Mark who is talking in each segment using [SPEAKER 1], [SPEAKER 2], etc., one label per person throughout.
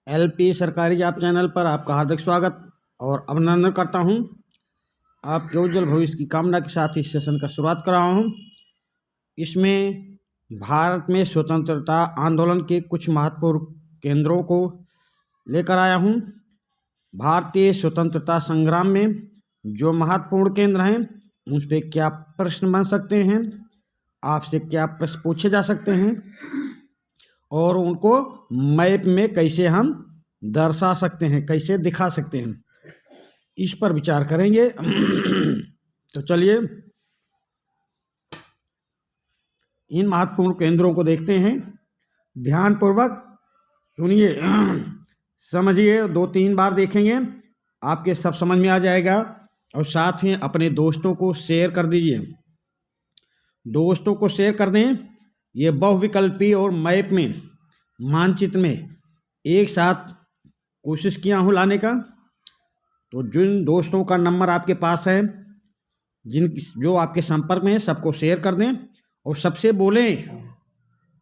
[SPEAKER 1] LP सरकारी job channel पर आपका हार्दिक स्वागत और अभिनंदन करता हूं। आपके उज्जवल भविष्य की कामना के साथ इस सेशन का शुरुआत कर रहा हूं। इसमें भारत में स्वतंत्रता आंदोलन के कुछ महत्वपूर्ण केंद्रों को लेकर आया हूं। भारतीय स्वतंत्रता संग्राम में जो महत्वपूर्ण केंद्र हैं उन पर क्या प्रश्न बन सकते हैं, आपसे क्या प्रश्न पूछे जा सकते हैं और उनको मैप में कैसे हम दर्शा सकते हैं, कैसे दिखा सकते हैं, इस पर विचार करेंगे। तो चलिए इन महत्वपूर्ण केंद्रों को देखते हैं। ध्यानपूर्वक सुनिए, समझिए, 2-3 बार देखेंगे, आपके सब समझ में आ जाएगा। और साथ ही अपने दोस्तों को शेयर कर दीजिए, दोस्तों को शेयर कर दें। ये बहुविकल्पी और मैप में, मानचित्र में एक साथ कोशिश किया हूँ लाने का। तो जिन दोस्तों का नंबर आपके पास है, जो आपके संपर्क में है, सबको शेयर कर दें और सबसे बोलें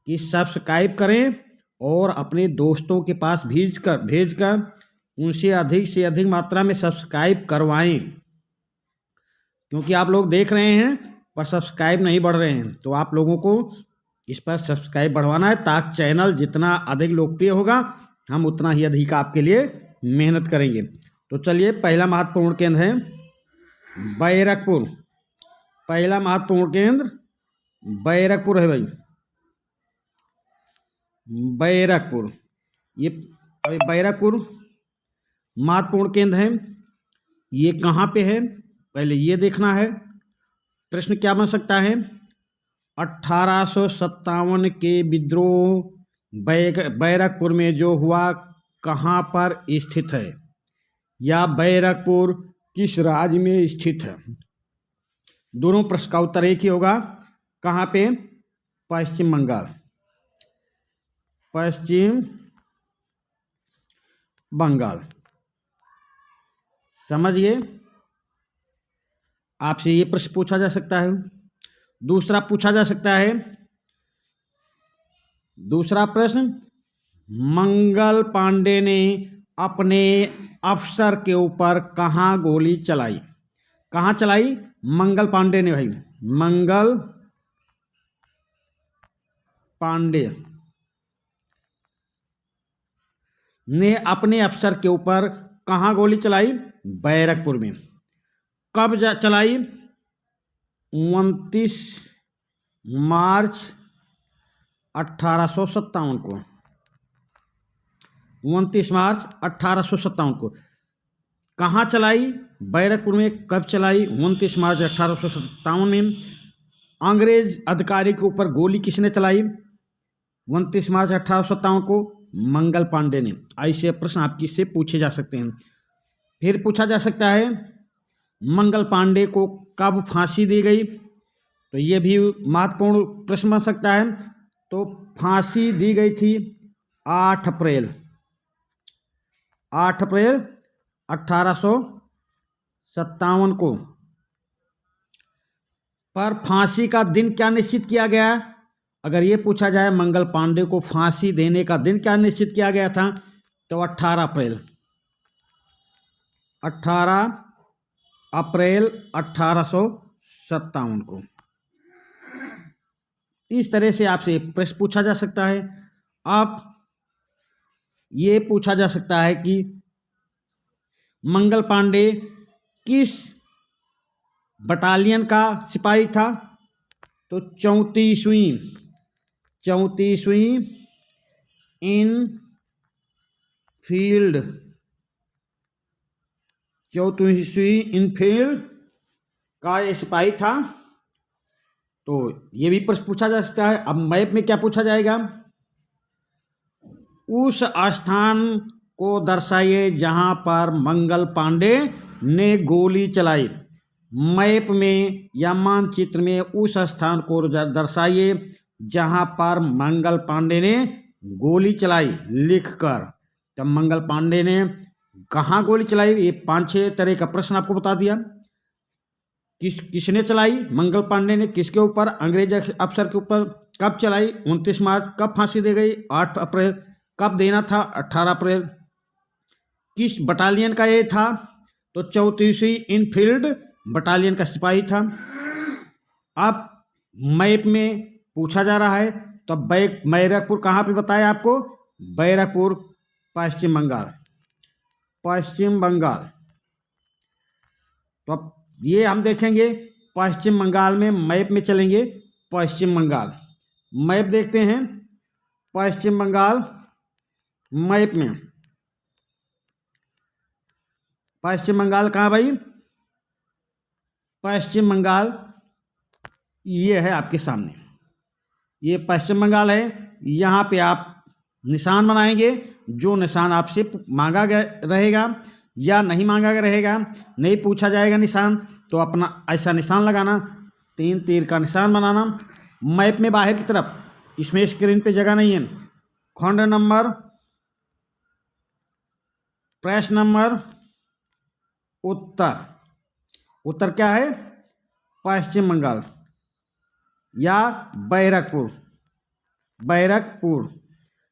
[SPEAKER 1] कि सब्सक्राइब करें और अपने दोस्तों के पास भेजकर उनसे अधिक से अधिक मात्रा में सब्सक्राइब करवाएं। क्योंकि आप लोग देख रहे हैं पर सब्सक्राइब नहीं बढ़ रहे हैं, तो आप लोगों को इस पर सब्सक्राइब बढ़वाना है ताकि चैनल जितना अधिक लोकप्रिय होगा हम उतना ही अधिक आपके लिए मेहनत करेंगे। तो चलिए, पहला महत्वपूर्ण केंद्र है बैरकपुर। पहला महत्वपूर्ण केंद्र बैरकपुर है भाई, बैरकपुर। ये बैरकपुर महत्वपूर्ण केंद्र है। ये कहाँ पे है, पहले ये देखना है। प्रश्न क्या बन सकता है? 1857 के विद्रोह बैरकपुर में जो हुआ कहाँ पर स्थित है, या बैरकपुर किस राज्य में स्थित है? दोनों प्रश्न का उत्तर एक ही होगा। कहाँ पे? पश्चिम बंगाल, पश्चिम बंगाल। समझिए, आपसे ये प्रश्न पूछा जा सकता है। दूसरा पूछा जा सकता है, दूसरा प्रश्न, मंगल पांडे ने अपने अफसर के ऊपर कहाँ गोली चलाई? कहाँ चलाई? मंगल पांडे ने भाई, मंगल पांडे ने अपने अफसर के ऊपर कहाँ गोली चलाई? बैरकपुर में। कब चलाई? 29 मार्च 1857 को। 29 मार्च 1857 को कहाँ चलाई? बैरकपुर में। कब चलाई? 29 मार्च 1857 में। अंग्रेज अधिकारी के ऊपर गोली किसने चलाई 29 मार्च 1857 को? मंगल पांडे ने। ऐसे प्रश्न आपकी से पूछे जा सकते हैं। फिर पूछा जा सकता है, मंगल पांडे को कब फांसी दी गई? तो ये भी महत्वपूर्ण प्रश्न बन सकता है। तो फांसी दी गई थी 8 अप्रैल 1857 को। पर फांसी का दिन क्या निश्चित किया गया? अगर ये पूछा जाए मंगल पांडे को फांसी देने का दिन क्या निश्चित किया गया था, तो 18 अप्रैल 1857 को। इस तरह से आपसे प्रश्न पूछा जा सकता है। आप ये पूछा जा सकता है कि मंगल पांडे किस बटालियन का सिपाही था? तो 34वीं इनफील्ड का ये सिपाही था। तो ये भी प्रश्न पूछा जा सकता है। अब मैप में क्या पूछा जाएगा? उस स्थान को दर्शाइए जहां पर मंगल पांडे ने गोली चलाई। मैप में या मानचित्र में उस स्थान को दर्शाइए जहां पर मंगल पांडे ने गोली चलाई लिखकर। तब मंगल पांडे ने कहाँ गोली चलाई? ये 5-6 तरह का प्रश्न आपको बता दिया। किसने चलाई? मंगल पांडे ने। किसके ऊपर? अंग्रेज अफसर के ऊपर। कब चलाई? 29 मार्च। कब फांसी दी गई? 8 अप्रैल। कब देना था? 18 अप्रैल। किस बटालियन का ये था? तो 34वीं इनफील्ड बटालियन का सिपाही था। अब मैप में पूछा जा रहा है, तो बैरकपुर कहाँ पे बताया आपको? बैरकपुर पश्चिम बंगाल, पश्चिम बंगाल। तो अब ये हम देखेंगे पश्चिम बंगाल में, मैप में चलेंगे पश्चिम बंगाल। मैप देखते हैं पश्चिम बंगाल मैप में। पश्चिम बंगाल कहाँ भाई? पश्चिम बंगाल ये है आपके सामने, ये पश्चिम बंगाल है। यहाँ पे आप निशान बनाएंगे, जो निशान आपसे मांगा गया रहेगा या नहीं मांगा गया रहेगा, नहीं पूछा जाएगा निशान, तो अपना ऐसा निशान लगाना, 3 तीर का निशान बनाना। मैप में बाहर की तरफ, इसमें स्क्रीन पे जगह नहीं है, खंड नंबर, प्रश्न नंबर उत्तर। उत्तर क्या है? पश्चिम बंगाल या बैरकपुर, बैरकपुर।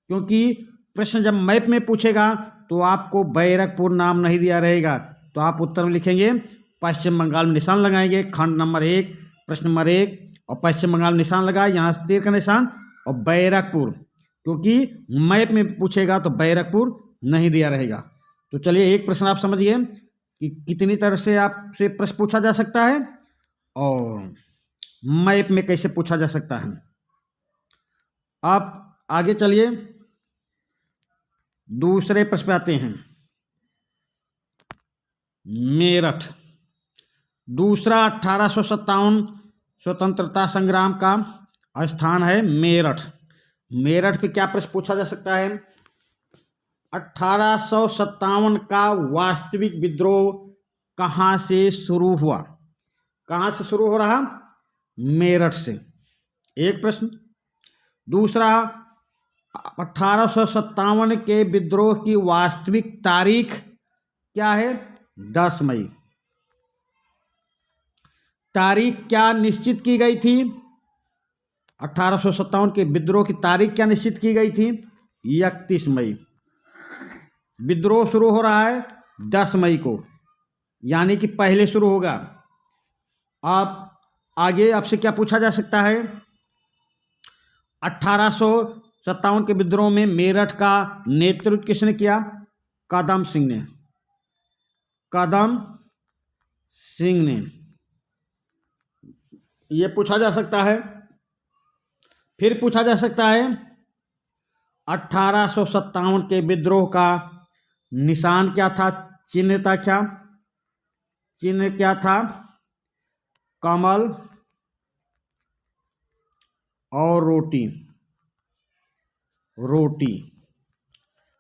[SPEAKER 1] क्योंकि प्रश्न जब मैप में पूछेगा तो आपको बैरकपुर नाम नहीं दिया रहेगा, तो आप उत्तर में लिखेंगे पश्चिम बंगाल में निशान लगाएंगे, खंड नंबर 1, प्रश्न नंबर 1, और पश्चिम बंगाल में निशान लगाए, यहाँ से तीर का निशान और बैरकपुर, क्योंकि मैप में पूछेगा तो बैरकपुर नहीं दिया रहेगा। तो चलिए, एक प्रश्न आप समझिए कि कितनी तरह से आपसे प्रश्न पूछा जा सकता है और मैप में कैसे पूछा जा सकता है। आप आगे चलिए, दूसरे प्रश्न पे आते हैं। मेरठ, दूसरा 1857 स्वतंत्रता संग्राम का स्थान है मेरठ। मेरठ पे क्या प्रश्न पूछा जा सकता है? 1857 का वास्तविक विद्रोह कहाँ से शुरू हुआ? कहाँ से शुरू हो रहा? मेरठ से, एक प्रश्न। दूसरा, 1857 के विद्रोह की वास्तविक तारीख क्या है? 10 मई। तारीख क्या निश्चित की गई थी? 1857 के विद्रोह की तारीख क्या निश्चित की गई थी? 31 मई। विद्रोह शुरू हो रहा है 10 मई को, यानी कि पहले शुरू होगा। आप आगे आपसे क्या पूछा जा सकता है? 1857 के विद्रोह में मेरठ का नेतृत्व किसने किया? कदम सिंह ने, कदम सिंह ने। ये पूछा जा सकता है। फिर पूछा जा सकता है 1857 के विद्रोह का निशान क्या था? चिन्ह था क्या? चिन्ह क्या था? कमल और रोटी, रोटी।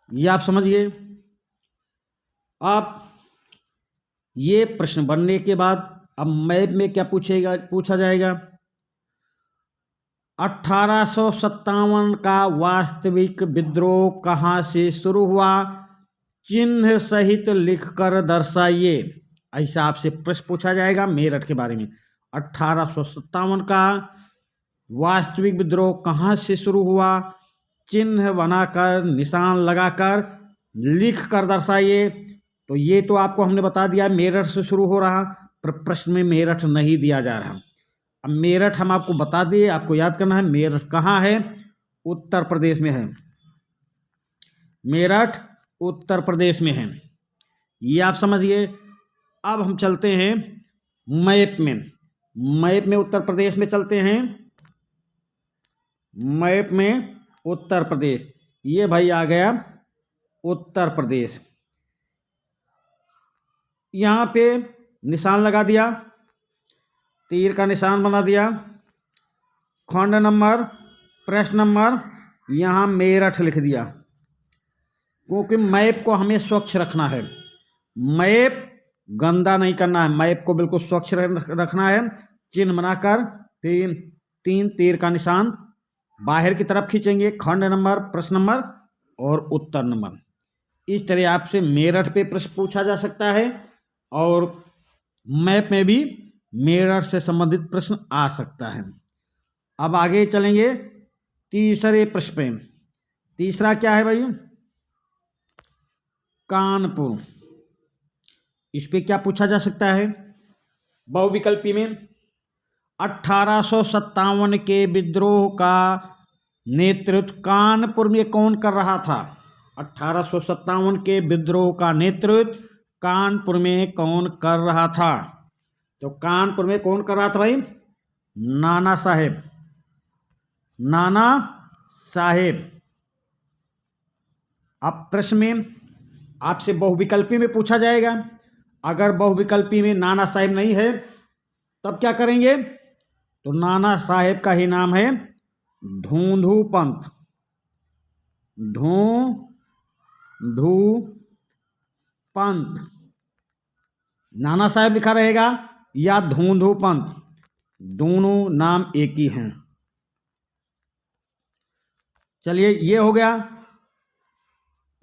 [SPEAKER 1] ये आप समझिए। आप ये प्रश्न बनने के बाद अब मैप में क्या पूछा जाएगा? 1857 का वास्तविक विद्रोह कहाँ से शुरू हुआ? चिन्ह सहित लिखकर दर्शाइए। ऐसा आपसे प्रश्न पूछा जाएगा मेरठ के बारे में। 1857 का वास्तविक विद्रोह कहाँ से शुरू हुआ? चिन्ह बनाकर, निशान लगाकर, लिख कर दर्शाइए। तो ये तो आपको हमने बता दिया मेरठ से शुरू हो रहा, पर प्रश्न में मेरठ नहीं दिया जा रहा। अब मेरठ हम आपको बता दिए, आपको याद करना है मेरठ कहाँ है? उत्तर प्रदेश में है। मेरठ उत्तर प्रदेश में है, ये आप समझिए। अब हम चलते हैं मैप में। मैप में उत्तर प्रदेश में चलते हैं। मैप में उत्तर प्रदेश, ये भाई आ गया उत्तर प्रदेश। यहाँ पे निशान लगा दिया, तीर का निशान बना दिया। खंड नंबर, प्रश्न नंबर, यहाँ मेरठ लिख दिया, क्योंकि मैप को हमें स्वच्छ रखना है। मैप गंदा नहीं करना है, मैप को बिल्कुल स्वच्छ रखना है। चिन्ह बनाकर 3 तीर का निशान बाहर की तरफ खींचेंगे। खंड नंबर, प्रश्न नंबर और उत्तर नंबर। इस तरह आपसे मेरठ पे प्रश्न पूछा जा सकता है और मैप में भी मेरठ से संबंधित प्रश्न आ सकता है। अब आगे चलेंगे तीसरे प्रश्न पे। तीसरा क्या है भाई? कानपुर। इस पे क्या पूछा जा सकता है बहुविकल्पी में? 1857 के विद्रोह का नेतृत्व कानपुर में कौन कर रहा था? 1857 के विद्रोह का नेतृत्व कानपुर में कौन कर रहा था? तो कानपुर में कौन कर रहा था भाई? नाना साहेब। नाना साहेब। अब प्रश्न में आपसे बहुविकल्पी में पूछा जाएगा, अगर बहुविकल्पी में नाना साहेब नहीं है तब क्या करेंगे? तो नाना साहेब का ही नाम है धूंधू पंत। धूंधू पंत। नाना साहेब लिखा रहेगा या धूंधू पंत, दोनों नाम एक ही हैं। चलिए ये हो गया।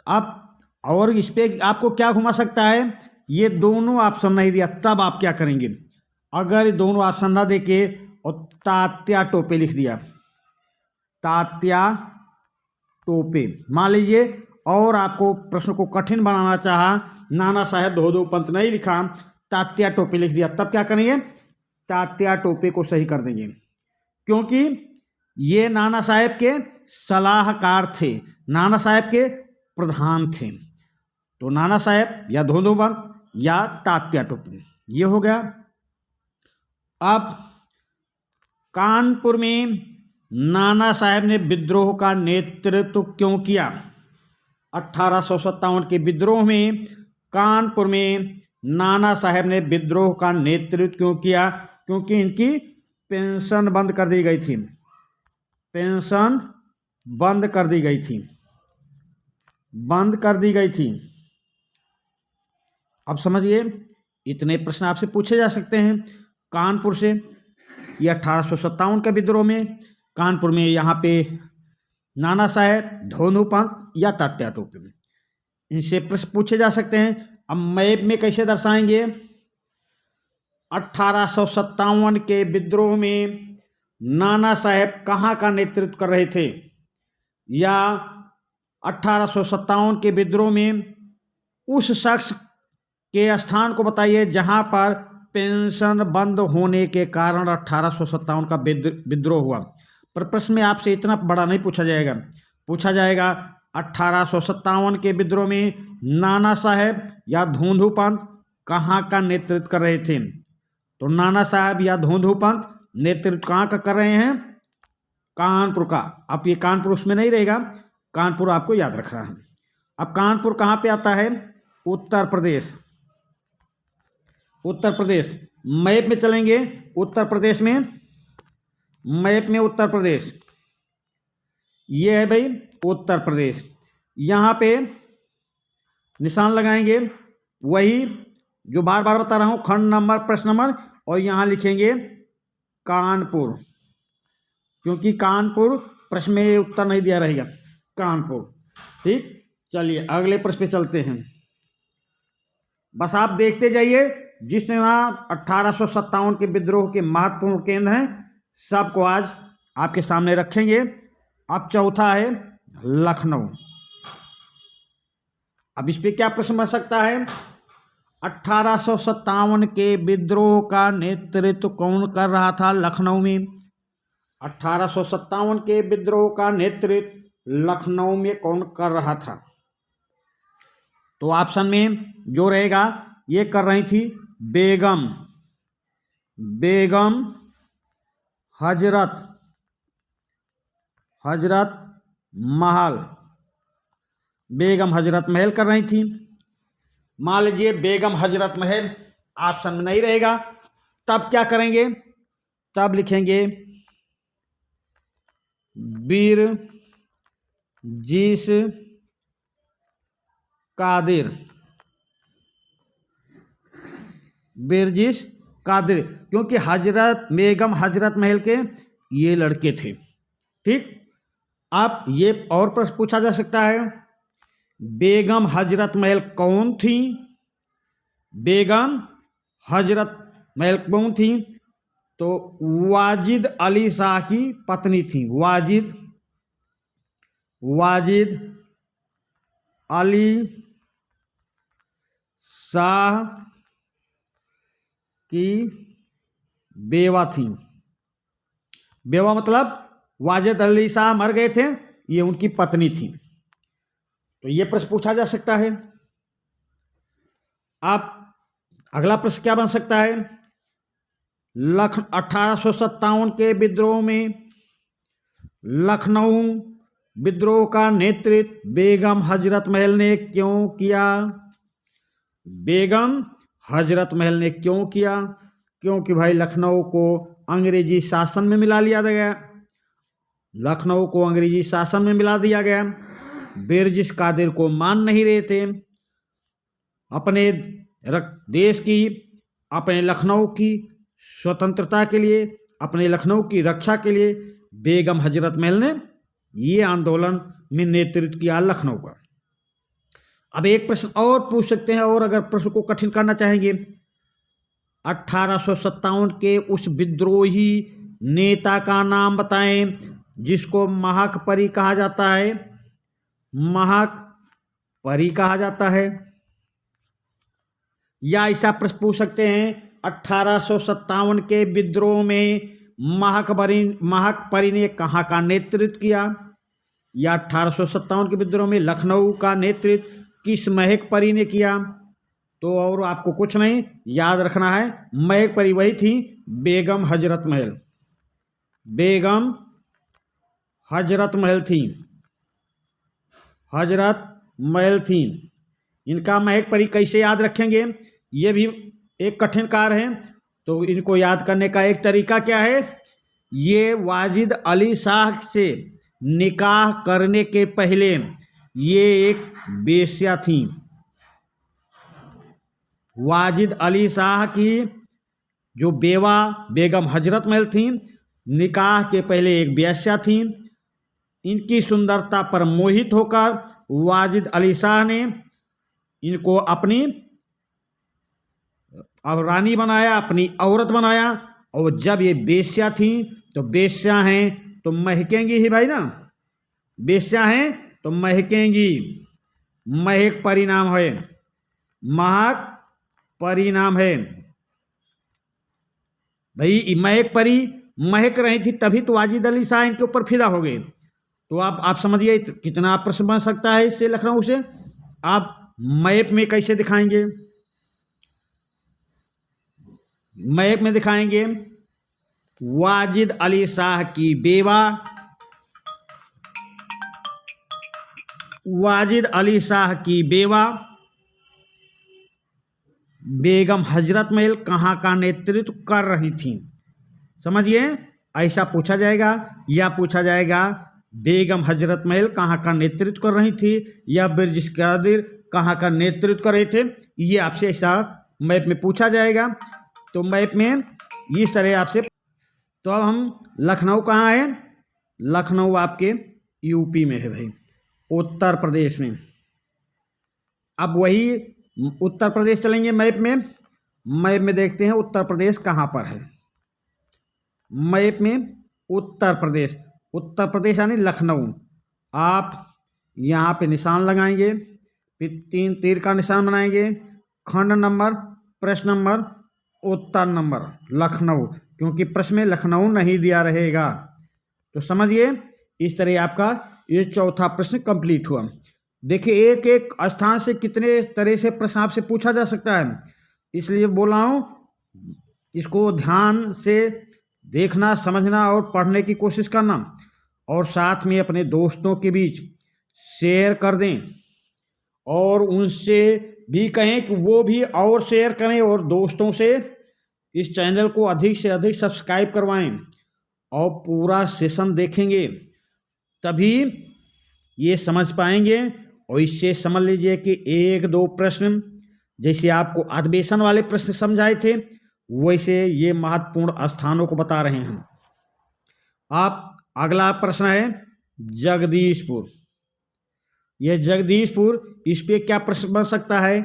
[SPEAKER 1] अब और इस पे आपको क्या घुमा सकता है? ये दोनों ऑप्शन नहीं दिया तब आप क्या करेंगे? अगर ये दोनों ऑप्शन ना देके और तात्या टोपे लिख दिया, तात्या टोपे मान लीजिए, और आपको प्रश्न को कठिन बनाना चाहा, नाना साहेब धूंधू पंत नहीं लिखा, तात्या टोपे लिख दिया, तब क्या करेंगे? तात्या टोपे को सही कर देंगे, क्योंकि ये नाना साहेब के सलाहकार थे, नाना साहेब के प्रधान थे। तो नाना साहेब या धूंधू पंत या तात्या टोपे, ये हो गया। अब कानपुर में नाना साहेब ने विद्रोह का नेतृत्व क्यों किया? 1857 के विद्रोह में कानपुर में नाना साहेब ने विद्रोह का नेतृत्व क्यों किया? क्योंकि इनकी पेंशन बंद कर दी गई थी। पेंशन बंद कर दी गई थी। बंद कर दी गई थी। अब समझिए, इतने प्रश्न आपसे पूछे जा सकते हैं कानपुर से। ये 1857 के विद्रोह में कानपुर में यहाँ पे नाना साहेब, धूंधू पंत या तात्या टोपे में, इनसे प्रश्न पूछे जा सकते हैं। अब मैप में कैसे दर्शाएंगे? 1857 के विद्रोह में नाना साहेब कहाँ का नेतृत्व कर रहे थे? या 1857 के विद्रोह में उस शख्स के स्थान को बताइए जहां पर पेंशन बंद होने के कारण 1857 का विद्रोह हुआ। पर प्रश्न में आपसे इतना बड़ा नहीं पूछा जाएगा। पूछा जाएगा 1857 के विद्रोह में नाना साहेब या धूंधू पंत कहाँ का नेतृत्व कर रहे थे? तो नाना साहब या धूंधू पंत नेतृत्व कहाँ का कर रहे हैं? कानपुर का। अब ये कानपुर उसमें नहीं रहेगा, कानपुर आपको याद रखना है। अब कानपुर कहाँ पे आता है? उत्तर प्रदेश। उत्तर प्रदेश मैप में चलेंगे, उत्तर प्रदेश में, मैप में उत्तर प्रदेश, ये है भाई उत्तर प्रदेश। यहाँ पे निशान लगाएंगे, वही जो बार बार बता रहा हूँ, खंड नंबर, प्रश्न नंबर, और यहाँ लिखेंगे कानपुर, क्योंकि कानपुर प्रश्न में उत्तर नहीं दिया रहेगा, कानपुर। ठीक, चलिए अगले प्रश्न पे चलते हैं। बस आप देखते जाइए, जिसने 1857 के विद्रोह के महत्वपूर्ण केंद्र हैं सबको आज आपके सामने रखेंगे। अब चौथा है लखनऊ। अब इस पे क्या प्रश्न बन सकता है? 1857 के विद्रोह का नेतृत्व कौन कर रहा था लखनऊ में? 1857 के विद्रोह का नेतृत्व लखनऊ में कौन कर रहा था? तो ऑप्शन में जो रहेगा, ये कर रही थी बेगम, बेगम हजरत, हजरत महल, बेगम हजरत महल कर रही थी। मान लीजिए बेगम हजरत महल ऑप्शन में नहीं रहेगा, तब क्या करेंगे? तब लिखेंगे बिरजिस कादिर, बिरजिस कादिर, क्योंकि हजरत बेगम हजरत महल के ये लड़के थे। ठीक, अब ये और प्रश्न पूछा जा सकता है, बेगम हजरत महल कौन थी? बेगम हजरत महल कौन थी? तो वाजिद अली शाह की पत्नी थी। वाजिद, वाजिद अली शाह की बेवा थी। बेवा मतलब वाजिद अली शाह मर गए थे, ये उनकी पत्नी थी। तो ये प्रश्न पूछा जा सकता है। आप अगला प्रश्न क्या बन सकता है? 1857 के विद्रोह में लखनऊ विद्रोह का नेतृत्व बेगम हजरत महल ने क्यों किया? बेगम हजरत महल ने क्यों किया? क्योंकि भाई लखनऊ को अंग्रेजी शासन में मिला लिया गया। लखनऊ को अंग्रेजी शासन में मिला दिया गया। ब्रिटिश कादिर को मान नहीं रहे थे। अपने देश की, अपने लखनऊ की स्वतंत्रता के लिए, अपने लखनऊ की रक्षा के लिए बेगम हजरत महल ने ये आंदोलन में नेतृत्व किया लखनऊ का। अब एक प्रश्न और पूछ सकते हैं, और अगर प्रश्न को कठिन करना चाहेंगे, 1857 के उस विद्रोही नेता का नाम बताएं जिसको महक परी कहा जाता है। महक परी कहा जाता है। या ऐसा प्रश्न पूछ सकते हैं, 1857 के विद्रोह में महक परी ने कहाँ का नेतृत्व किया? या 1857 के विद्रोह में लखनऊ का नेतृत्व किस महक परी ने किया? तो और आपको कुछ नहीं याद रखना है, महक परी वही थी बेगम हजरत महल। बेगम हजरत महल थी। हजरत महल थी। इनका महक परी कैसे याद रखेंगे? ये भी एक कठिन कार्य है। तो इनको याद करने का एक तरीका क्या है? ये वाजिद अली शाह से निकाह करने के पहले ये एक बेश्या थी। वाजिद अली शाह की जो बेवा बेगम हजरत महल थी, निकाह के पहले एक बेश्या थी। इनकी सुंदरता पर मोहित होकर वाजिद अली शाह ने इनको अपनी रानी बनाया, अपनी औरत बनाया। और जब ये बेश्या थी, तो बेश्या हैं तो महकेंगी ही भाई ना, बेश्या हैं तो महकेंगी। महक परिणाम है, महक परिणाम है भाई। महक परी महक रही थी तभी तो वाजिद अली शाह इनके ऊपर फिदा हो गए। तो आप समझिए कितना प्रश्न बन सकता है इससे, लखनऊ से। आप मैप में कैसे दिखाएंगे? मैप में दिखाएंगे वाजिद अली शाह की बेवा, वाजिद अली शाह की बेवा बेगम हजरत महल कहाँ का नेतृत्व कर रही थी। समझिए, ऐसा पूछा जाएगा। या पूछा जाएगा बेगम हजरत महल कहाँ का नेतृत्व कर रही थी, या ब्रिटिश कादिर कहाँ का नेतृत्व कर रहे थे। ये आपसे ऐसा मैप में पूछा जाएगा। तो मैप में इस तरह आपसे। तो अब हम लखनऊ कहाँ है? लखनऊ आपके यूपी में है भाई, उत्तर प्रदेश में। अब वही उत्तर प्रदेश चलेंगे मैप में। मैप में देखते हैं उत्तर प्रदेश कहाँ पर है। मैप में उत्तर प्रदेश, उत्तर प्रदेश यानी लखनऊ। आप यहाँ पे निशान लगाएंगे, फिर 3 तीर का निशान बनाएंगे। खंड नंबर, प्रश्न नंबर, उत्तर नंबर लखनऊ, क्योंकि प्रश्न में लखनऊ नहीं दिया रहेगा। तो समझिए, इस तरह आपका ये चौथा प्रश्न कंप्लीट हुआ। देखिए, एक एक स्थान से कितने तरह से प्रश्न आपसे पूछा जा सकता है, इसलिए बोला हूँ इसको ध्यान से देखना, समझना और पढ़ने की कोशिश करना। और साथ में अपने दोस्तों के बीच शेयर कर दें, और उनसे भी कहें कि वो भी और शेयर करें, और दोस्तों से इस चैनल को अधिक से अधिक सब्सक्राइब करवाएं। और पूरा सेशन देखेंगे तभी ये समझ पाएंगे। और इससे समझ लीजिए कि 1-2 प्रश्न जैसे आपको अधिवेशन वाले प्रश्न समझाए थे, वैसे ये महत्वपूर्ण स्थानों को बता रहे हैं। आप अगला प्रश्न है जगदीशपुर। यह जगदीशपुर, इस पे क्या प्रश्न बन सकता है?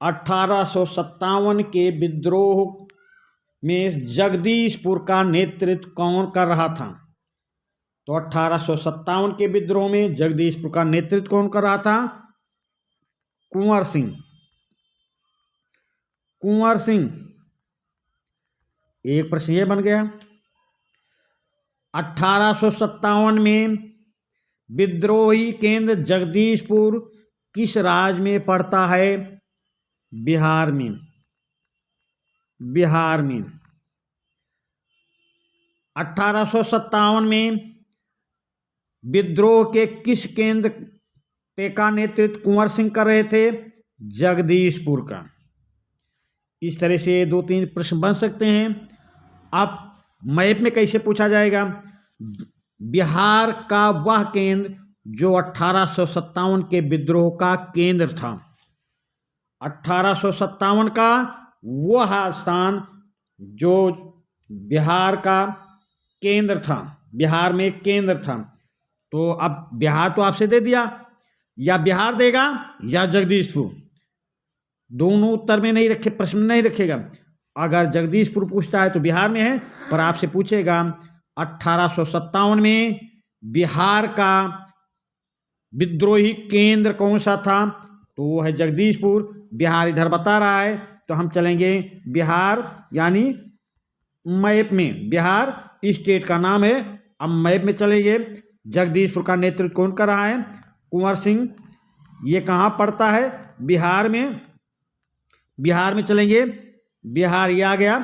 [SPEAKER 1] 1857 के विद्रोह में जगदीशपुर का नेतृत्व कौन कर रहा था? तो 1857 के विद्रोह में जगदीशपुर का नेतृत्व कौन कर रहा था? कुंवर सिंह। कुंवर सिंह। एक प्रश्न ये बन गया। 1857 में विद्रोही केंद्र जगदीशपुर किस राज्य में पड़ता है? बिहार में। बिहार में 1857 में विद्रोह के किस केंद्र पे का नेतृत्व कुंवर सिंह कर रहे थे? जगदीशपुर का। इस तरह से 2-3 प्रश्न बन सकते हैं। अब मैप में कैसे पूछा जाएगा? बिहार का वह केंद्र जो 1857 के विद्रोह का केंद्र था। 1857 का वह स्थान जो बिहार का केंद्र था, बिहार में केंद्र था। तो अब बिहार तो आपसे दे दिया, या बिहार देगा या जगदीशपुर, दोनों उत्तर में नहीं रखे, प्रश्न नहीं रखेगा। अगर जगदीशपुर पूछता है तो बिहार में है, पर आपसे पूछेगा 1857 में बिहार का विद्रोही केंद्र कौन सा था? तो वो है जगदीशपुर। बिहार इधर बता रहा है तो हम चलेंगे बिहार, यानी मैप में बिहार स्टेट का नाम है। अब मैप में चलेंगे। जगदीशपुर का नेतृत्व कौन कर रहा है? कुंवर सिंह। ये कहाँ पड़ता है? बिहार में। बिहार में चलेंगे। बिहार ये आ गया।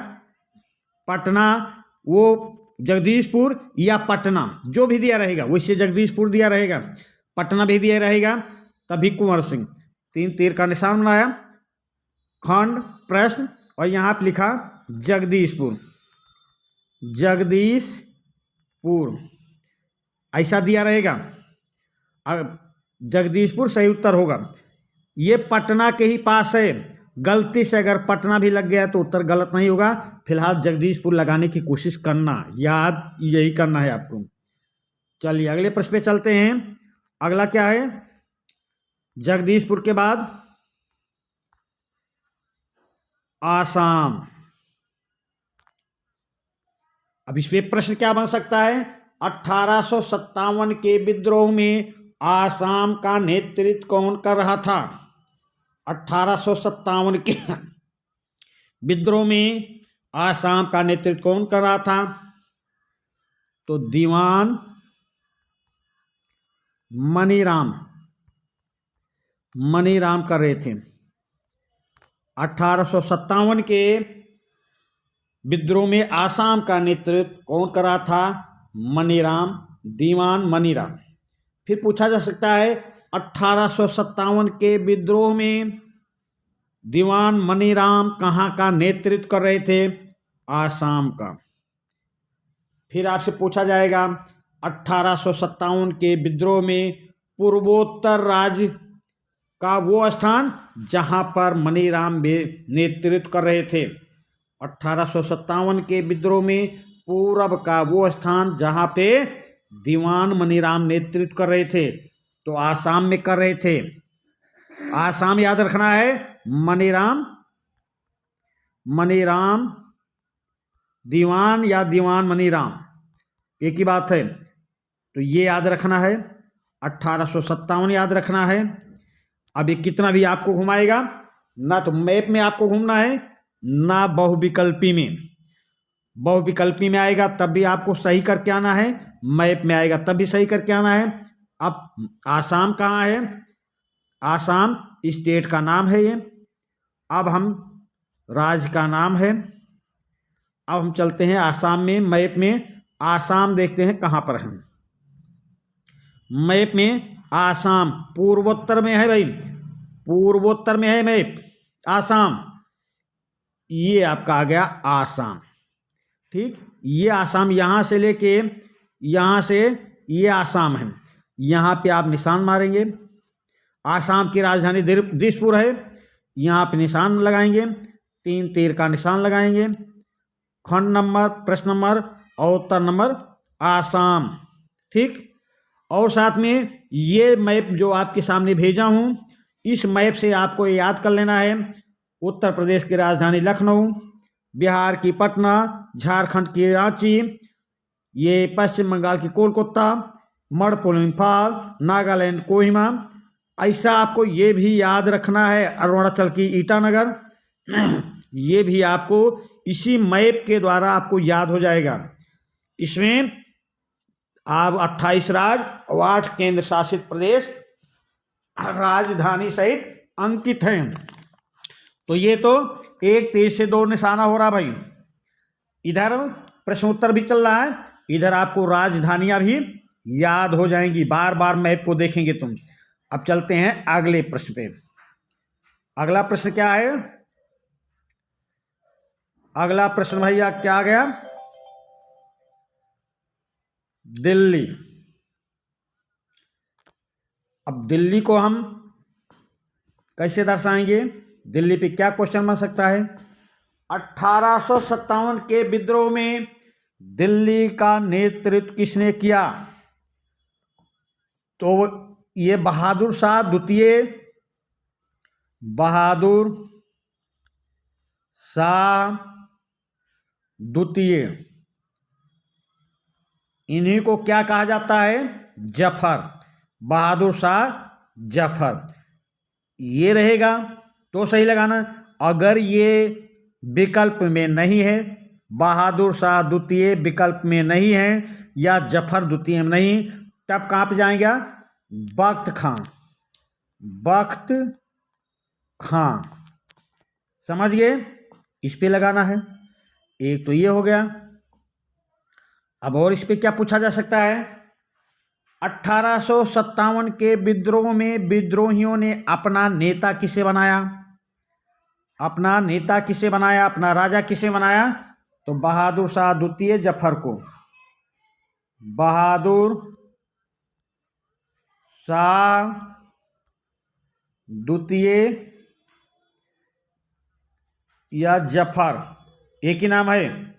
[SPEAKER 1] पटना, वो जगदीशपुर या पटना जो भी दिया रहेगा, वैसे जगदीशपुर दिया रहेगा, पटना भी दिया रहेगा, तभी कुंवर सिंह। 3 तीर का निशान बनाया, खंड, प्रश्न, और यहाँ पे लिखा जगदीशपुर। जगदीशपुर ऐसा दिया रहेगा। अब जगदीशपुर सही उत्तर होगा। ये पटना के ही पास है। गलती से अगर पटना भी लग गया तो उत्तर गलत नहीं होगा। फिलहाल जगदीशपुर लगाने की कोशिश करना, याद यही करना है आपको। चलिए अगले प्रश्न पे चलते हैं। अगला क्या है? जगदीशपुर के बाद आसाम। अब इस पे प्रश्न क्या बन सकता है? 1857 के विद्रोह में आसाम का नेतृत्व कौन कर रहा था? 1857 के विद्रोह में आसाम का नेतृत्व कौन कर रहा था? तो दीवान मनीराम। मनीराम कर रहे थे। 1857 के विद्रोह में आसाम का नेतृत्व कौन कर रहा था? मनीराम, दीवान मनीराम। फिर पूछा जा सकता है 1857 के विद्रोह में दीवान मनीराम कहाँ का नेतृत्व कर रहे थे? आसाम का। फिर आपसे पूछा जाएगा 1857 के विद्रोह में पूर्वोत्तर राज्य का वो स्थान जहाँ पर मनीराम भी नेतृत्व कर रहे थे। 1857 के विद्रोह में पूर्व का वो स्थान जहाँ पे दीवान मनीराम नेतृत्व कर रहे थे, तो आसाम में कर रहे थे। आसाम याद रखना है। मनीराम, मनीराम दीवान या दीवान मनीराम एक ही बात है, तो ये याद रखना है। 1857 याद रखना है। अब ये कितना भी आपको घुमाएगा, ना तो मैप में आपको घूमना है, ना बहुविकल्पी में। बहुविकल्पी में आएगा तब भी आपको सही करके आना है, मैप में आएगा तब भी सही करके आना है। अब आसाम कहाँ है? आसाम स्टेट का नाम है ये। अब हम राज्य का नाम है। अब हम चलते हैं आसाम में। मैप में आसाम देखते हैं कहाँ पर है। मैप में आसाम पूर्वोत्तर में है भाई, पूर्वोत्तर में है मैप आसाम। ये आपका आ गया आसाम। ठीक, ये आसाम यहाँ से लेके यहाँ से ये आसाम है। यहाँ पे आप निशान मारेंगे। आसाम की राजधानी दिसपुर है, यहाँ पे निशान लगाएंगे, 3 तीर का निशान लगाएंगे। खंड नंबर, प्रश्न नंबर और उत्तर नंबर आसाम। ठीक, और साथ में ये मैप जो आपके सामने भेजा हूँ, इस मैप से आपको ये याद कर लेना है। उत्तर प्रदेश की राजधानी लखनऊ, बिहार की पटना, झारखंड की रांची, ये पश्चिम बंगाल की कोलकाता, मणिपुर इम्फाल, नागालैंड कोहिमा। ऐसा आपको ये भी याद रखना है अरुणाचल की ईटानगर, ये भी आपको इसी मैप के द्वारा आपको याद हो जाएगा। इसमें आप 28 राज्य और 8 केंद्र शासित प्रदेश राजधानी सहित अंकित हैं। तो ये तो 1 तेज से 2 निशाना हो रहा भाई। इधर प्रश्नोत्तर भी चल रहा है, इधर आपको राजधानियां भी याद हो जाएंगी, बार बार मैप को देखेंगे तुम। अब चलते हैं अगले प्रश्न पे। अगला प्रश्न क्या है? अगला प्रश्न भैया क्या आ गया? दिल्ली। अब दिल्ली को हम कैसे दर्शाएंगे? दिल्ली पे क्या क्वेश्चन बन सकता है? 1857 के विद्रोह में दिल्ली का नेतृत्व किसने किया? तो ये बहादुर शाह द्वितीय, बहादुर शाह द्वितीय, इन्हीं को क्या कहा जाता है? जफर, बहादुर शाह जफर। ये रहेगा तो सही लगाना। अगर ये विकल्प में नहीं है, बहादुर शाह द्वितीय विकल्प में नहीं है या जफर द्वितीय में नहीं, तब कहाँ पे जाएगा? बख्त खां, बख्त खां। समझ गए? इस पे लगाना है। एक तो ये हो गया। अब और इस पे क्या पूछा जा सकता है? 1857 के विद्रोह में विद्रोहियों ने अपना नेता किसे बनाया? अपना नेता किसे बनाया? अपना राजा किसे बनाया? तो बहादुर शाह द्वितीय जफर को, बहादुर शाह द्वितीय या जफर, एक ही नाम है,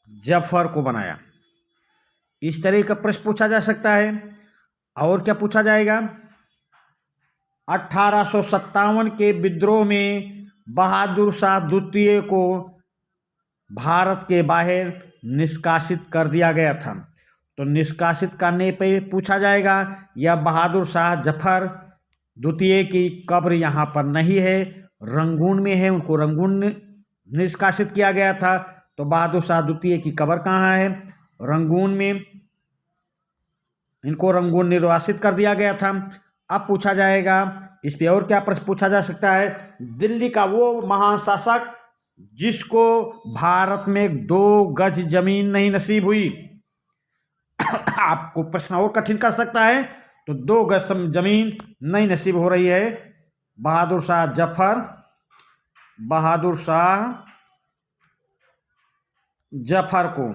[SPEAKER 1] जफर को बनाया। इस तरह का प्रश्न पूछा जा सकता है। और क्या पूछा जाएगा? 1857 के विद्रोह में बहादुर शाह द्वितीय को भारत के बाहर निष्कासित कर दिया गया था। तो निष्कासित करने पे पूछा जाएगा, या बहादुर शाह जफर द्वितीय की कब्र यहाँ पर नहीं है, रंगून में है, उनको रंगून निष्कासित किया गया था। तो बहादुर शाह द्वितीय की कब्र कहाँ है? रंगून में, इनको रंगून निर्वासित कर दिया गया था। अब पूछा जाएगा इस पे और क्या प्रश्न पूछा जा सकता है? दिल्ली का वो महाशासक जिसको भारत में 2 गज जमीन नहीं नसीब हुई। आपको प्रश्न और कठिन कर सकता है। तो 2 गज जमीन नहीं नसीब हो रही है बहादुर शाह जफर, बहादुर शाह जफर को।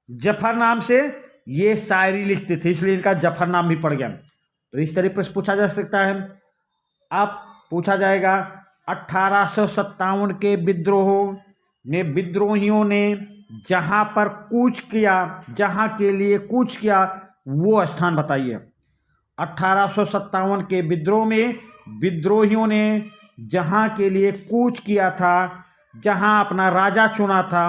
[SPEAKER 1] जफर नाम से ये शायरी लिखते थे, इसलिए इनका जफर नाम भी पड़ गया। तो इस तरह प्रश्न पूछा जा सकता है। अब पूछा जाएगा 1857 के विद्रोह ने विद्रोहियों ने जहां पर कूच किया, जहां के लिए कूच किया, वो स्थान बताइए। 1857 के विद्रोह में विद्रोहियों ने जहां के लिए कूच किया था, जहां अपना राजा चुना था,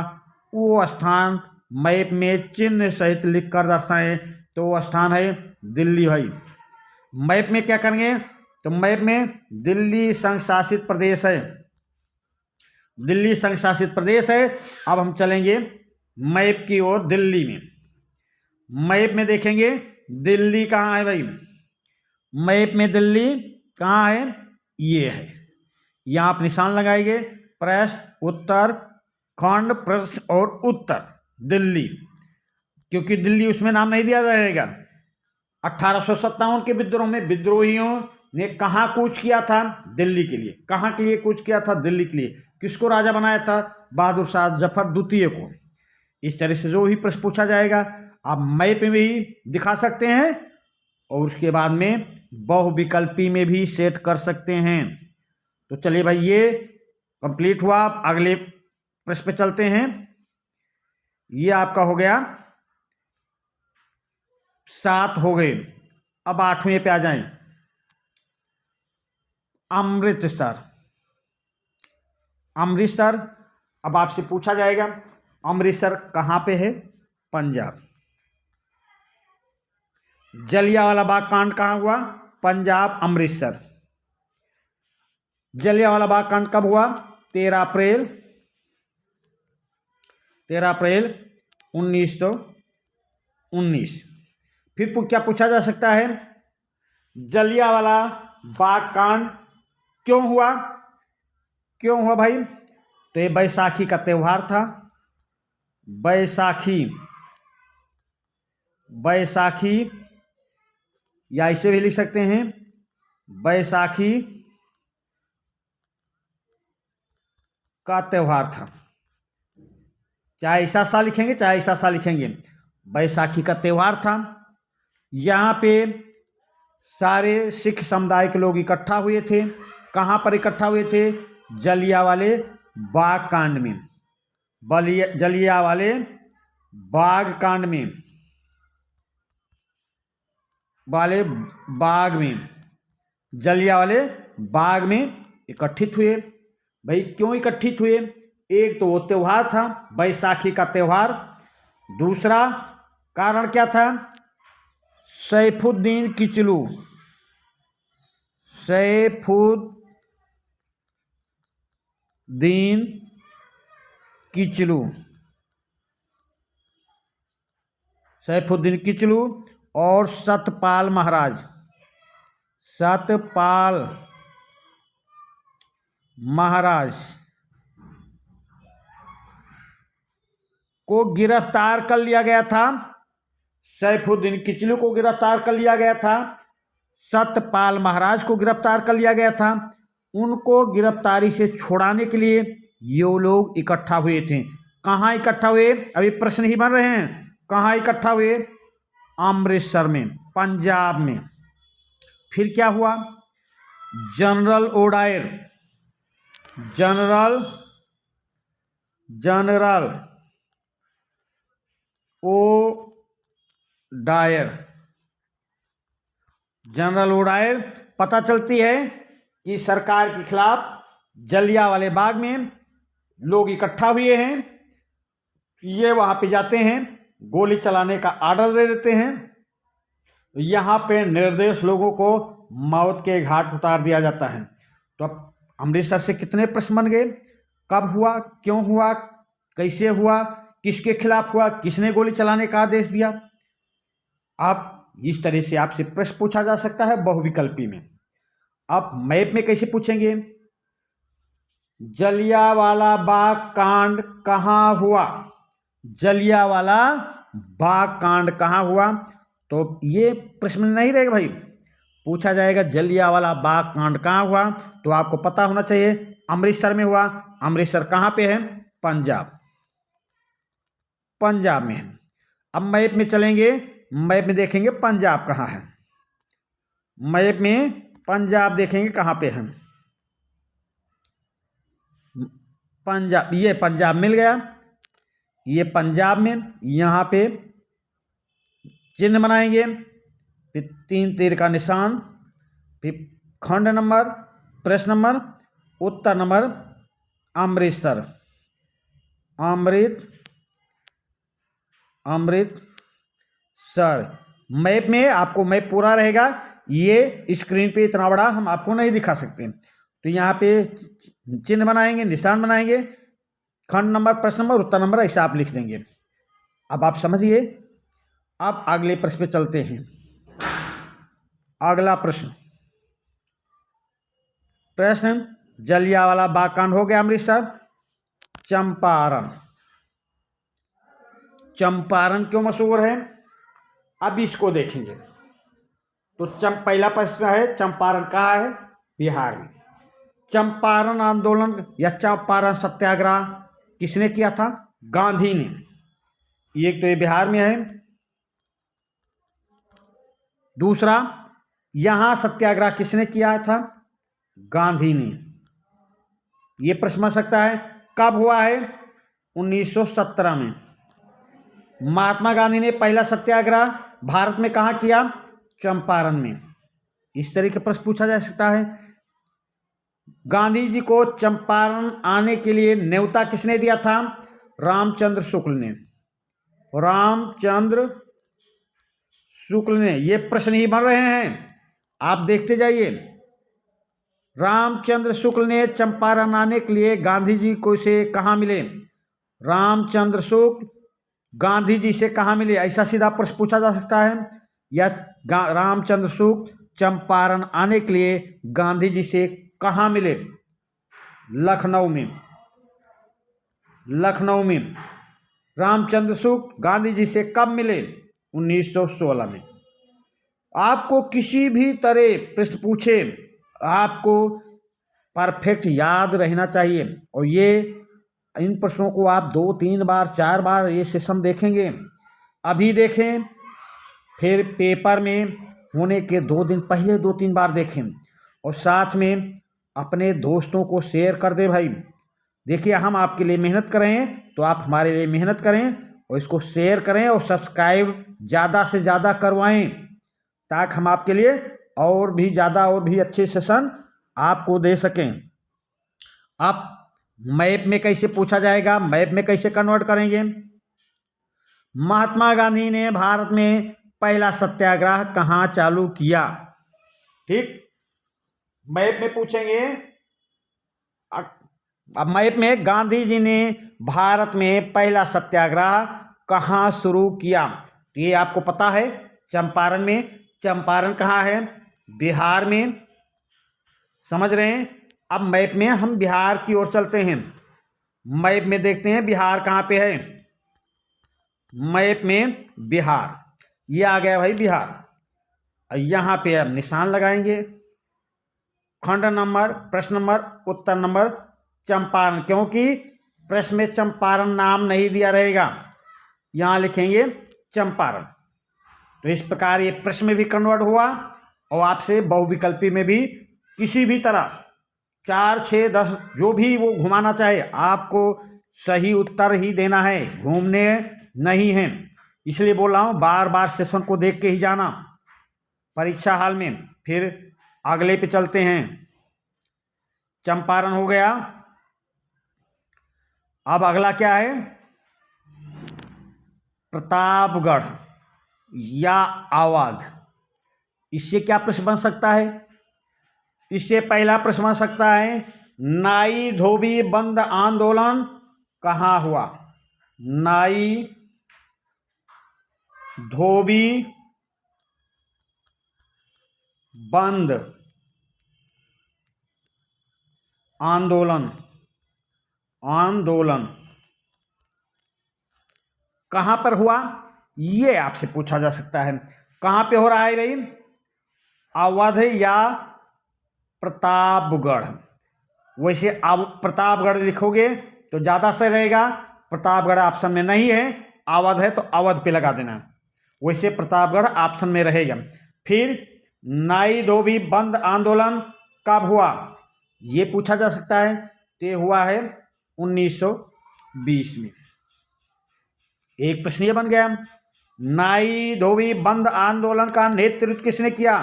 [SPEAKER 1] वो स्थान मैप में चिन्ह सहित लिख कर दर्शाएं। तो वो स्थान है दिल्ली भाई। मैप में क्या करेंगे? तो मैप में दिल्ली संघ शासित प्रदेश है, दिल्ली संघ शासित प्रदेश है। अब हम चलेंगे मैप की ओर। दिल्ली में, मैप में देखेंगे दिल्ली कहाँ है भाई? मैप में दिल्ली कहाँ है? ये है। यहाँ आप निशान लगाएंगे, प्रश्न उत्तर खंड, प्रश्न और उत्तर दिल्ली, क्योंकि दिल्ली उसमें नाम नहीं दिया जाएगा। 1857 के विद्रोह में विद्रोहियों ने कहाँ कूच किया था? दिल्ली के लिए। कहाँ के लिए कूच किया था? दिल्ली के लिए। किसको राजा बनाया था? बहादुर शाह जफर द्वितीय को। इस तरह से जो भी प्रश्न पूछा जाएगा आप मैप में भी दिखा सकते हैं और उसके बाद में बहुविकल्पी में भी सेट कर सकते हैं। तो चलिए भाई, ये कंप्लीट हुआ। आप अगले प्रश्न पे चलते हैं। ये आपका हो गया 7 हो गए। अब 8वें पे आ जाएं। अमृतसर, अमृतसर। अब आपसे पूछा जाएगा अमृतसर कहाँ पे है? पंजाब। जलियांवाला बाग कांड कहाँ हुआ? पंजाब, अमृतसर। जलियांवाला बाग कांड कब हुआ? 13 अप्रैल 1919। फिर क्या पूछा जा सकता है, जलियांवाला बाग कांड क्यों हुआ भाई? तो ये बैसाखी का त्योहार था। बैसाखी या इसे भी लिख सकते हैं बैसाखी का त्योहार था। चाहे ऐसा सा लिखेंगे चाहे ऐसा सा लिखेंगे, बैसाखी का त्योहार था। यहाँ पे सारे सिख समुदाय के लोग इकट्ठा हुए थे। कहाँ पर इकट्ठा हुए थे? जलियांवाले बाग कांड में। जलियांवाले बाग कांड में जलियांवाले बाग में इकट्ठित हुए। भाई क्यों इकट्ठित हुए? एक तो वो त्योहार था, बैसाखी का त्योहार। दूसरा कारण क्या था? सैफुद्दीन किचलू और सतपाल महाराज को गिरफ्तार कर लिया गया था। सैफुद्दीन किचलू को गिरफ्तार कर लिया गया था, सतपाल महाराज को गिरफ्तार कर लिया गया था। उनको गिरफ्तारी से छुड़ाने के लिए ये लोग इकट्ठा हुए थे। कहाँ इकट्ठा हुए? अभी प्रश्न ही बन रहे हैं। कहाँ इकट्ठा हुए? अमृतसर में, पंजाब में। फिर क्या हुआ? जनरल ओडायर पता चलती है कि सरकार के खिलाफ जलियांवाले बाग में लोग इकट्ठा हुए हैं। ये वहाँ पे जाते हैं, गोली चलाने का आर्डर दे देते हैं। यहाँ पे निर्दोष लोगों को मौत के घाट उतार दिया जाता है। तो अब अमृतसर से कितने प्रश्न बन गए? कब हुआ, क्यों हुआ, कैसे हुआ, किसके खिलाफ हुआ, किसने गोली चलाने का आदेश दिया? आप इस तरह से आपसे प्रश्न पूछा जा सकता है बहुविकल्पी में। आप मैप में कैसे पूछेंगे? जलियांवाला बाग कांड कहाँ हुआ? जलियांवाला बाग कांड कहाँ हुआ? तो ये प्रश्न नहीं रहेगा भाई, पूछा जाएगा जलियांवाला बाग कांड कहाँ हुआ। तो आपको पता होना चाहिए अमृतसर में हुआ। अमृतसर कहाँ पे है? पंजाब में है। अब मैप में चलेंगे, मैप में देखेंगे पंजाब कहाँ है। मैप में पंजाब देखेंगे कहाँ पे है। पंजाब, ये पंजाब मिल गया। ये पंजाब में, यहाँ पे चिन्ह बनाएंगे, फिर 3 तीर का निशान, फिर खंड नंबर, प्रश्न नंबर, उत्तर नंबर अमृतसर। अमृतसर मैप में आपको मैप पूरा रहेगा। ये स्क्रीन पे इतना बड़ा हम आपको नहीं दिखा सकते, तो यहाँ पे चिन्ह बनाएंगे, निशान बनाएंगे, खंड नंबर, प्रश्न नंबर, उत्तर नंबर ऐसा आप लिख देंगे। अब आप समझिए। अब अगले प्रश्न पे चलते हैं। अगला प्रश्न जलियांवाला बाग कांड हो गया अमृतसर। चंपारण क्यों मशहूर है? अब इसको देखेंगे। तो पहला प्रश्न है, चंपारण कहाँ है? बिहार में। चंपारण आंदोलन या चंपारण सत्याग्रह किसने किया था? गांधी ने। एक तो ये बिहार में है। दूसरा, यहां सत्याग्रह किसने किया था? गांधी ने। ये प्रश्न आ सकता है। कब हुआ है? 1917 में। महात्मा गांधी ने पहला सत्याग्रह भारत में कहाँ किया? चंपारण में। इस तरह के प्रश्न पूछा जा सकता है। गांधी जी को चंपारण आने के लिए न्योता किसने दिया था? रामचंद्र शुक्ल ने। ये प्रश्न ही बन रहे हैं, आप देखते जाइए। रामचंद्र शुक्ल ने चंपारण आने के लिए गांधी जी को से कहाँ मिले? रामचंद्र शुक्ल गांधी जी से कहाँ मिले? ऐसा सीधा प्रश्न पूछा जा सकता है। या रामचंद्र शुक्ल चंपारण आने के लिए गांधी जी से कहाँ मिले? लखनऊ में। लखनऊ में रामचंद्र शुक्ल गांधी जी से कब मिले? 1916 में। आपको किसी भी तरह प्रश्न पूछे, आपको परफेक्ट याद रहना चाहिए। और ये इन प्रश्नों को आप 2, 3 बार 4 बार ये सेशन देखेंगे। अभी देखें, फिर पेपर में होने के 2 दिन पहले 2-3 बार देखें, और साथ में अपने दोस्तों को शेयर कर दें। भाई देखिए, हम आपके लिए मेहनत कर रहे हैं, तो आप हमारे लिए मेहनत करें और इसको शेयर करें और सब्सक्राइब ज़्यादा से ज़्यादा करवाएं, ताकि हम आपके लिए और भी ज़्यादा और भी अच्छे सेशन आपको दे सकें। आप मैप में कैसे पूछा जाएगा, मैप में कैसे कन्वर्ट करेंगे? महात्मा गांधी ने भारत में पहला सत्याग्रह कहाँ चालू किया? ठीक, मैप में पूछेंगे। अब मैप में गांधी जी ने भारत में पहला सत्याग्रह कहाँ शुरू किया? तो ये आपको पता है, चंपारण में। चंपारण कहाँ है? बिहार में। समझ रहे हैं? अब मैप में हम बिहार की ओर चलते हैं। मैप में देखते हैं बिहार कहाँ पे है। मैप में बिहार, ये आ गया भाई बिहार। यहाँ पे अब निशान लगाएंगे। खंड नंबर, प्रश्न नंबर, उत्तर नंबर चंपारण, क्योंकि प्रश्न में चंपारण नाम नहीं दिया रहेगा, यहाँ लिखेंगे चंपारण। तो इस प्रकार ये प्रश्न में भी कन्वर्ट हुआ, और आपसे बहुविकल्पी में भी किसी भी तरह 4, 6, 10 जो भी वो घुमाना चाहे, आपको सही उत्तर ही देना है, घूमने नहीं है। इसलिए बोल रहा हूँ, बार बार सेशन को देख के ही जाना परीक्षा हाल में। फिर अगले पे चलते हैं। चंपारण हो गया। अब अगला क्या है? प्रतापगढ़ या अवध। इससे क्या प्रश्न बन सकता है? इससे पहला प्रश्न बन सकता है, नाई धोबी बंद आंदोलन कहाँ हुआ? नाई धोबी बंद आंदोलन कहाँ पर हुआ? ये आपसे पूछा जा सकता है। कहाँ पे हो रहा है भाई? अवध या प्रतापगढ़। वैसे अब प्रतापगढ़ लिखोगे तो ज़्यादा सही रहेगा। प्रतापगढ़ ऑप्शन में नहीं है, अवध है, तो अवध पे लगा देना। वैसे प्रतापगढ़ ऑप्शन में रहेगा। फिर नाई धोबी बंद आंदोलन कब हुआ? ये पूछा जा सकता है। तो ये हुआ है 1920 में। एक प्रश्न ये बन गया, नाई धोबी बंद आंदोलन का नेतृत्व किसने किया?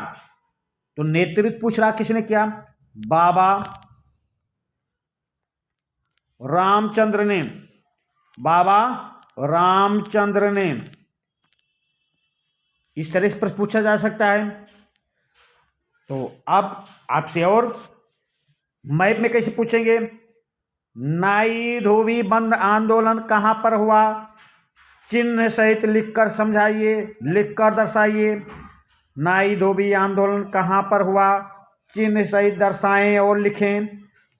[SPEAKER 1] तो नेतृत्व पूछ रहा, किसने किया? बाबा रामचंद्र ने। बाबा रामचंद्र ने। इस तरह से प्रश्न पूछा जा सकता है। तो अब आपसे और मैप में कैसे पूछेंगे? नाई धोबी बंद आंदोलन कहाँ पर हुआ? चिन्ह सहित लिखकर समझाइए, लिखकर दर्शाइए। नाई धोबी आंदोलन कहाँ पर हुआ? चिन्ह सहित दर्शाएं और लिखें।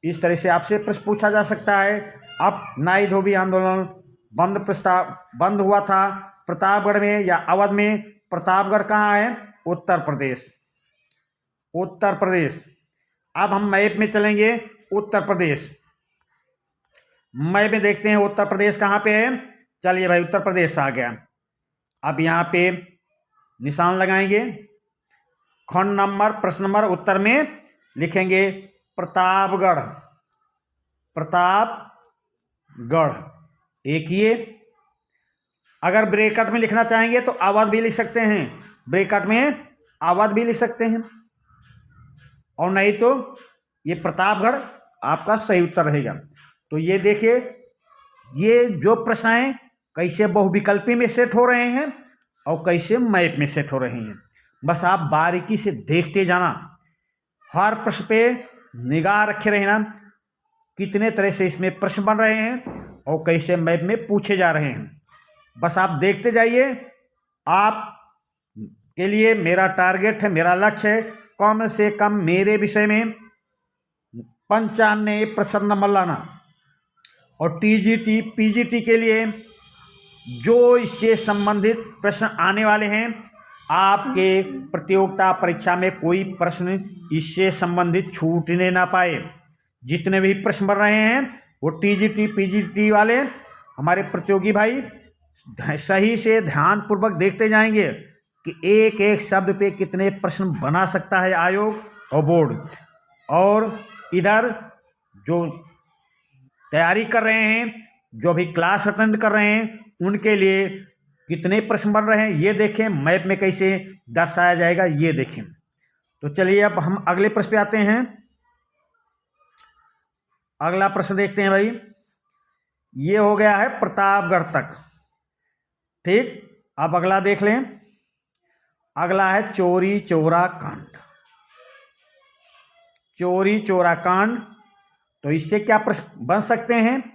[SPEAKER 1] इस तरह से आपसे प्रश्न पूछा जा सकता है। अब नाई धोबी आंदोलन बंद हुआ था प्रतापगढ़ में या अवध में? प्रतापगढ़ कहाँ है? उत्तर प्रदेश। उत्तर प्रदेश। अब हम मैप में चलेंगे। उत्तर प्रदेश मैप में देखते हैं उत्तर प्रदेश कहाँ पे है। चलिए भाई, उत्तर प्रदेश आ गया। अब यहाँ पे निशान लगाएंगे। खंड नंबर, प्रश्न नंबर, उत्तर में लिखेंगे प्रतापगढ़। प्रतापगढ़। एक ये, अगर ब्रैकेट में लिखना चाहेंगे तो अवध भी लिख सकते हैं, ब्रैकेट में अवध भी लिख सकते हैं, और नहीं तो ये प्रतापगढ़ आपका सही उत्तर रहेगा। तो ये देखिए, ये जो प्रश्न हैं कैसे बहुविकल्पी में सेट हो रहे हैं और कैसे मैप में सेट हो रहे हैं। बस आप बारीकी से देखते जाना। हर प्रश्न पे निगाह रखे रहना कितने तरह से इसमें प्रश्न बन रहे हैं और कैसे मैप में पूछे जा रहे हैं। बस आप देखते जाइए। आप के लिए मेरा टारगेट है, मेरा लक्ष्य है कम से कम मेरे विषय में 95 प्रश्न नंबर लाना। और टीजीटी पीजीटी के लिए जो इससे संबंधित प्रश्न आने वाले हैं, आपके प्रतियोगिता परीक्षा में कोई प्रश्न इससे संबंधित छूटने ना पाए। जितने भी प्रश्न बन रहे हैं वो टीजीटी पीजीटी वाले हमारे प्रतियोगी भाई सही से ध्यानपूर्वक देखते जाएंगे कि एक एक शब्द पे कितने प्रश्न बना सकता है आयोग और बोर्ड। और इधर जो तैयारी कर रहे हैं, जो भी क्लास अटेंड कर रहे हैं, उनके लिए कितने प्रश्न बन रहे हैं ये देखें, मैप में कैसे दर्शाया जाएगा ये देखें। तो चलिए अब हम अगले प्रश्न पे आते हैं। अगला प्रश्न देखते हैं भाई। ये हो गया है प्रतापगढ़ तक, ठीक। अब अगला देख लें। अगला है चोरी चोरा कांड। चोरी चोरा कांड, तो इससे क्या प्रश्न बन सकते हैं?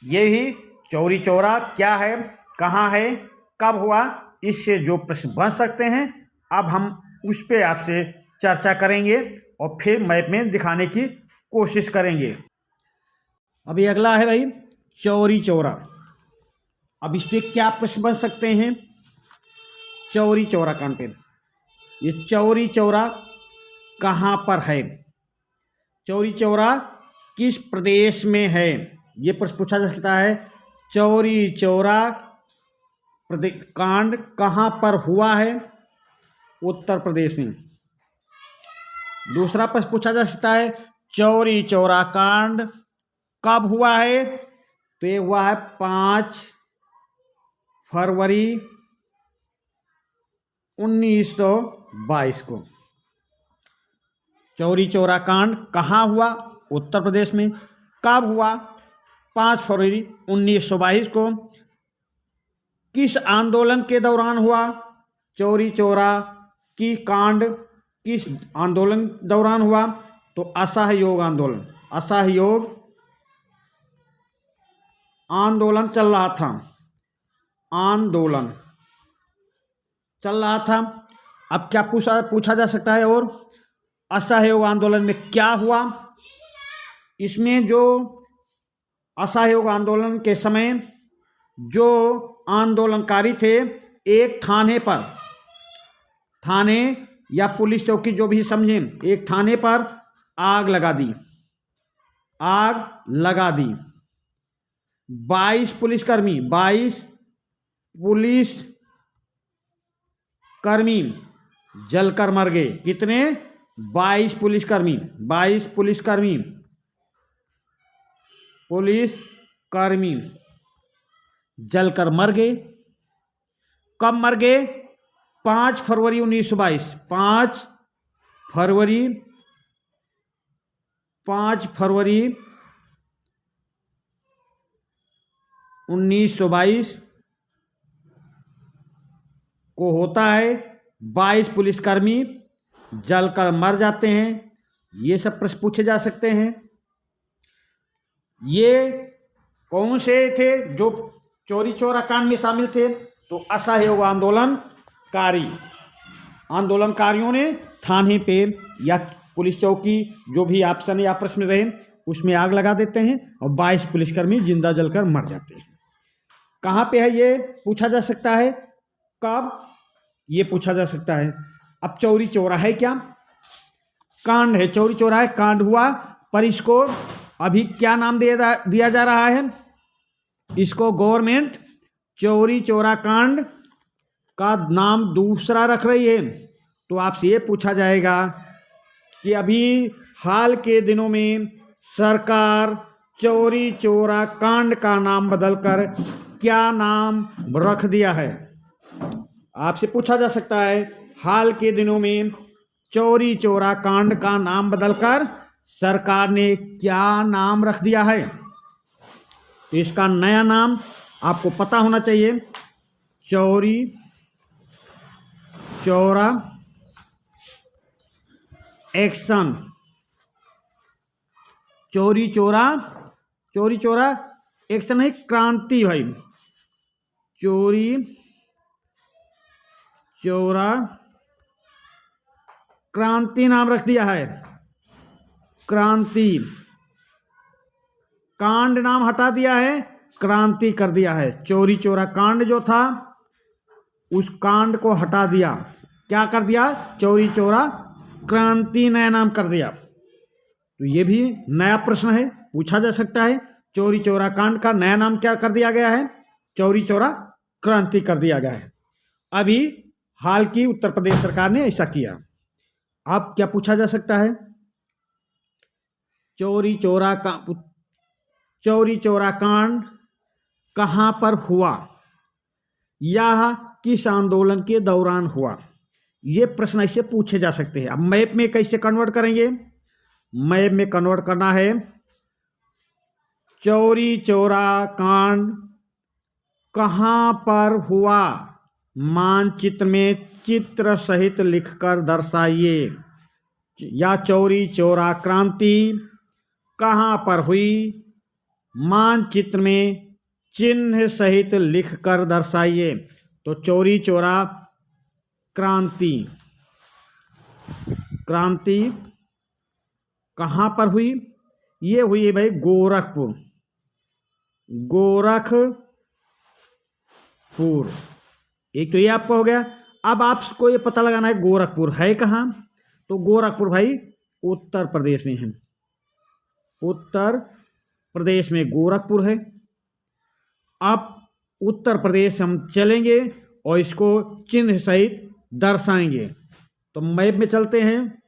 [SPEAKER 1] ये ही चोरी चोरा क्या है, कहाँ है, कब हुआ, इससे जो प्रश्न बन सकते हैं अब हम उस पे आपसे चर्चा करेंगे और फिर मैप में दिखाने की कोशिश करेंगे। अभी अगला है भाई चोरी चोरा। अब इस पे क्या प्रश्न बन सकते हैं चोरी चोरा कांड पे? ये चोरी चोरा कहाँ पर है, चोरी चोरा किस प्रदेश में है, ये प्रश्न पूछा जा सकता है। चोरी चोरा कांड कहाँ पर हुआ है? उत्तर प्रदेश में। दूसरा प्रश्न पूछा जा सकता है चोरी चोरा कांड कब हुआ है? तो ये हुआ है 5 फरवरी 1922 को। चोरी चोरा कांड कहाँ हुआ? उत्तर प्रदेश में। कब हुआ? 5 फरवरी 1922 को। किस आंदोलन के दौरान हुआ चोरी चोरा की कांड? किस आंदोलन दौरान हुआ? तो असहयोग आंदोलन। असहयोग आंदोलन चल रहा था, आंदोलन चल रहा था। अब क्या पूछा जा सकता है और असहयोग आंदोलन में क्या हुआ? इसमें जो असहयोग आंदोलन के समय जो आंदोलनकारी थे, एक थाने या पुलिस चौकी जो भी समझें, एक थाने पर आग लगा दी। 22 पुलिसकर्मी जलकर मर गए। कितने? 22 पुलिसकर्मी जलकर मर गए। कब मर गए? 5 फरवरी 1922। 5 फरवरी 1922 को होता है। 22 पुलिसकर्मी जलकर मर जाते हैं। ये सब प्रश्न पूछे जा सकते हैं। ये कौन से थे जो चोरी चोरा कांड में शामिल थे? तो असहयोग आंदोलनकारियों ने थाने पे या पुलिस चौकी जो भी ऑप्शन या प्रश्न रहे उसमें आग लगा देते हैं और 22 पुलिसकर्मी जिंदा जलकर मर जाते हैं। कहाँ पे है ये पूछा जा सकता है। कब? ये पूछा जा सकता है। अब चोरी चोरा है क्या? कांड है। चोरी चोरा है, कांड हुआ, पर इसको अभी क्या नाम दिया जा रहा है? इसको गवर्नमेंट चोरी चोरा कांड का नाम दूसरा रख रही है। तो आपसे ये पूछा जाएगा कि अभी हाल के दिनों में सरकार चोरी चोरा कांड का नाम बदलकर क्या नाम रख दिया है? आपसे पूछा जा सकता है हाल के दिनों में चोरी चोरा कांड का नाम बदलकर सरकार ने क्या नाम रख दिया है? तो इसका नया नाम आपको पता होना चाहिए। चोरी चोरा एक्शन चौरी चौरा एक से नहीं, क्रांति भाई, चौरी चौरा क्रांति नाम रख दिया है, क्रांति, कांड नाम हटा दिया है, क्रांति कर दिया है। चौरी चौरा कांड जो था उस कांड को हटा दिया, क्या कर दिया, चौरी चौरा क्रांति नया नाम कर दिया। तो ये भी नया प्रश्न है, पूछा जा सकता है। चौरी चौरा कांड का नया नाम क्या कर दिया गया है, चौरी चौरा क्रांति कर दिया गया है। अभी हाल की उत्तर प्रदेश सरकार ने ऐसा किया। अब क्या पूछा जा सकता है, चौरी चौरा कांड कहाँ पर हुआ या किस आंदोलन के दौरान हुआ, ये प्रश्न ऐसे पूछे जा सकते हैं। अब मैप में कैसे कन्वर्ट करेंगे, मैप में कन्वर्ट करना है, चौरी चौरा कांड कहाँ पर हुआ, मानचित्र में चित्र सहित लिखकर दर्शाइए, या चौरी चौरा क्रांति कहाँ पर हुई, मानचित्र में चिन्ह सहित लिखकर दर्शाइए। तो चौरी चौरा क्रांति कहाँ पर हुई, ये हुई है भाई गोरखपुर, एक तो ये आपका हो गया। अब आपको ये पता लगाना है गोरखपुर है कहाँ, तो गोरखपुर भाई उत्तर प्रदेश में है, उत्तर प्रदेश में गोरखपुर है। अब उत्तर प्रदेश हम चलेंगे और इसको चिन्ह सहित दर्शाएंगे। तो मैप में चलते हैं,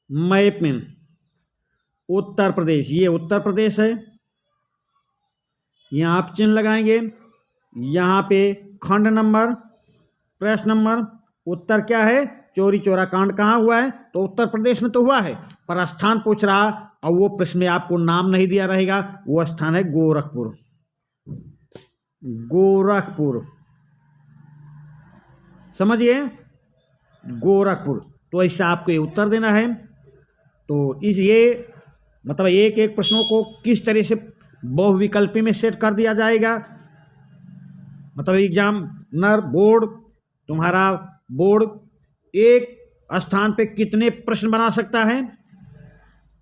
[SPEAKER 1] मैप में उत्तर प्रदेश, ये उत्तर प्रदेश है, यहाँ आप चिन्ह लगाएंगे, यहाँ पे खंड नंबर, प्रश्न नंबर, उत्तर क्या है, चौरी चौरा कांड कहाँ हुआ है, तो उत्तर प्रदेश में तो हुआ है, पर स्थान पूछ रहा और वो प्रश्न में आपको नाम नहीं दिया रहेगा, वो स्थान है गोरखपुर, समझिए, गोरखपुर। तो ऐसा आपको ये उत्तर देना है। तो ये मतलब एक एक प्रश्नों को किस तरह से बहुविकल्पी में सेट कर दिया जाएगा, मतलब एग्जामिनर बोर्ड, तुम्हारा बोर्ड एक स्थान पे कितने प्रश्न बना सकता है,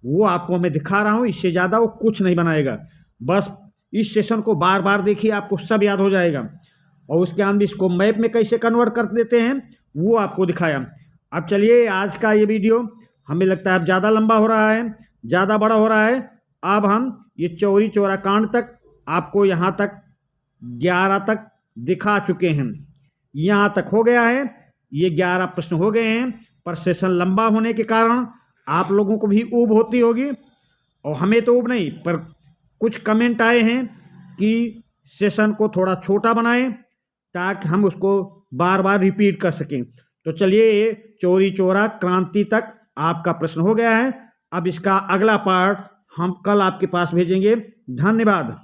[SPEAKER 1] वो आपको मैं दिखा रहा हूँ, इससे ज़्यादा वो कुछ नहीं बनाएगा। बस इस सेशन को बार बार देखिए, आपको सब याद हो जाएगा। और उसके बाद इसको मैप में कैसे कन्वर्ट कर देते हैं वो आपको दिखाया। अब चलिए, आज का ये वीडियो हमें लगता है अब ज़्यादा लंबा हो रहा है, ज़्यादा बड़ा हो रहा है। अब हम ये चौरी चौरा कांड तक आपको यहाँ तक 11 तक दिखा चुके हैं, यहाँ तक हो गया है, ये 11 प्रश्न हो गए हैं। पर सेशन लंबा होने के कारण आप लोगों को भी ऊब होती होगी, और हमें तो ऊब नहीं, पर कुछ कमेंट आए हैं कि सेशन को थोड़ा छोटा बनाएं ताकि हम उसको बार बार रिपीट कर सकें। तो चलिए, चौरी चौरा क्रांति तक आपका प्रश्न हो गया है। अब इसका अगला पार्ट हम कल आपके पास भेजेंगे। धन्यवाद।